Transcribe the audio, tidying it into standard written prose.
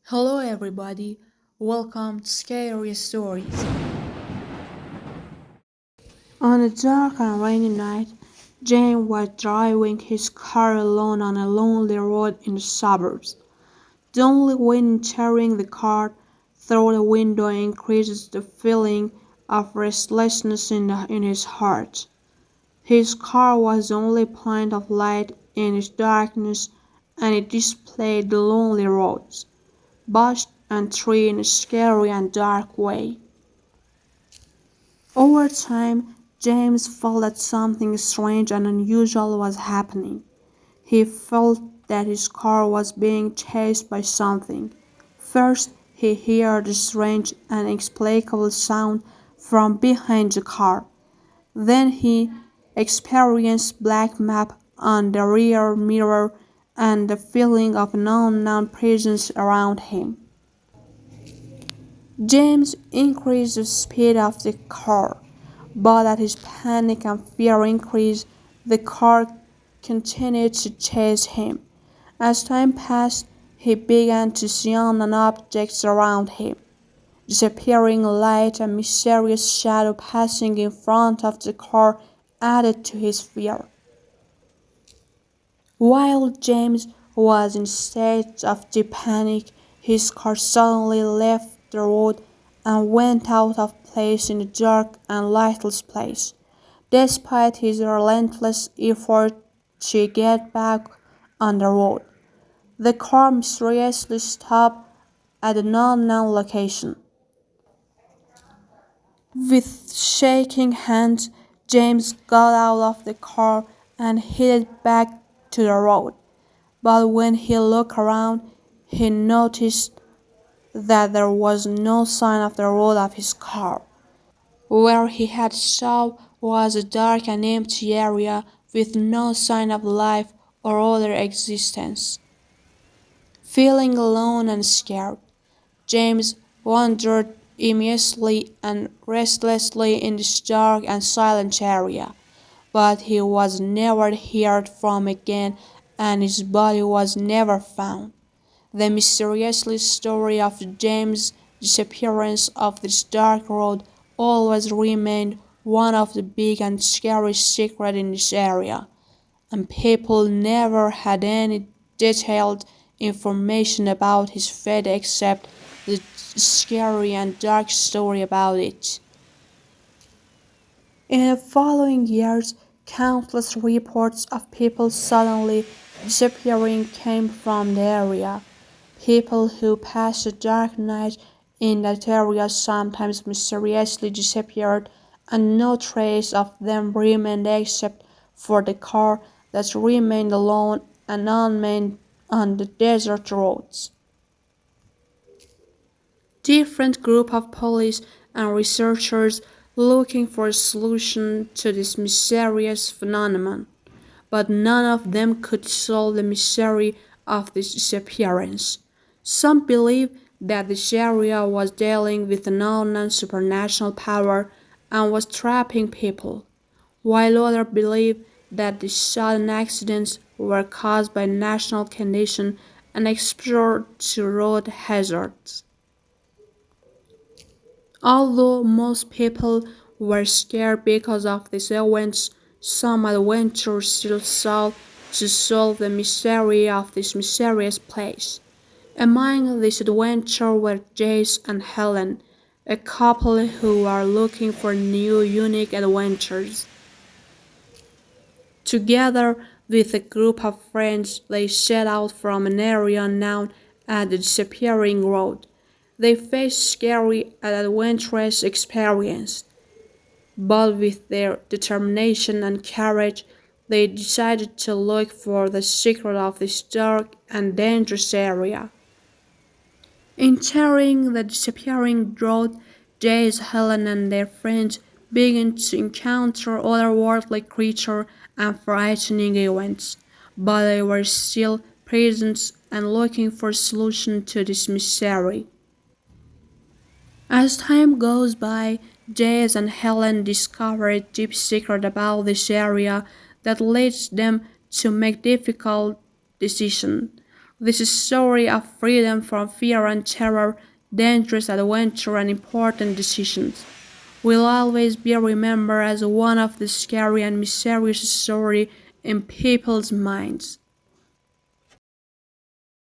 Hello, everybody. Welcome to Scary Stories. On a dark and rainy night, James was driving his car alone on a lonely road in the suburbs. The only wind entering the car through the window increases the feeling of restlessness in his heart. His car was the only point of light in its darkness, and it displayed the lonely roads, bush and tree in a scary and dark way. Over time, James felt that something strange and unusual was happening. He felt that his car was being chased by something. First, he heard a strange and inexplicable sound from behind the car. Then he experienced black map on the rear mirror and the feeling of an unknown presence around him. James increased the speed of the car, but as his panic and fear increased, the car continued to chase him. As time passed, he began to see unknown objects around him, disappearing light and mysterious shadow passing in front of the car added to his fear. While James was in a state of deep panic, his car suddenly left the road and went out of place in a dark and lightless place. Despite his relentless effort to get back on the road, the car mysteriously stopped at an unknown location. With shaking hands, James got out of the car and headed back to the road. But when he looked around, he noticed that there was no sign of the road of his car. Where he had stopped was a dark and empty area with no sign of life or other existence. Feeling alone and scared, James wandered aimlessly and restlessly in this dark and silent area, but he was never heard from again and his body was never found. The mysterious story of James' disappearance of this dark road always remained one of the big and scary secrets in this area, and people never had any detailed information about his fate except the scary and dark story about it. In the following years, countless reports of people suddenly disappearing came from the area. People who passed a dark night in that area sometimes mysteriously disappeared, and no trace of them remained except for the car that remained alone and unmanned on the desert roads. Different groups of police and researchers looking for a solution to this mysterious phenomenon, but none of them could solve the mystery of this disappearance. Some believe that this area was dealing with an unknown supernatural power and was trapping people, while others believe that the sudden accidents were caused by national conditions and exposure to road hazards. Although most people were scared because of these events, some adventurers still sought to solve the mystery of this mysterious place. Among these adventurers were Jace and Helen, a couple who were looking for new, unique adventures. Together with a group of friends, they set out from an area known as the Disappearing Road. They faced scary and adventurous experiences, but with their determination and courage, they decided to look for the secret of this dark and dangerous area. Entering the disappearing road, Jace, Helen, and their friends began to encounter otherworldly creatures and frightening events, but they were still present and looking for a solution to this mystery. As time goes by, Jace and Helen discover a deep secret about this area that leads them to make difficult decisions. This is a story of freedom from fear and terror, dangerous adventure, and important decisions. Will always be remembered as one of the scary and mysterious stories in people's minds.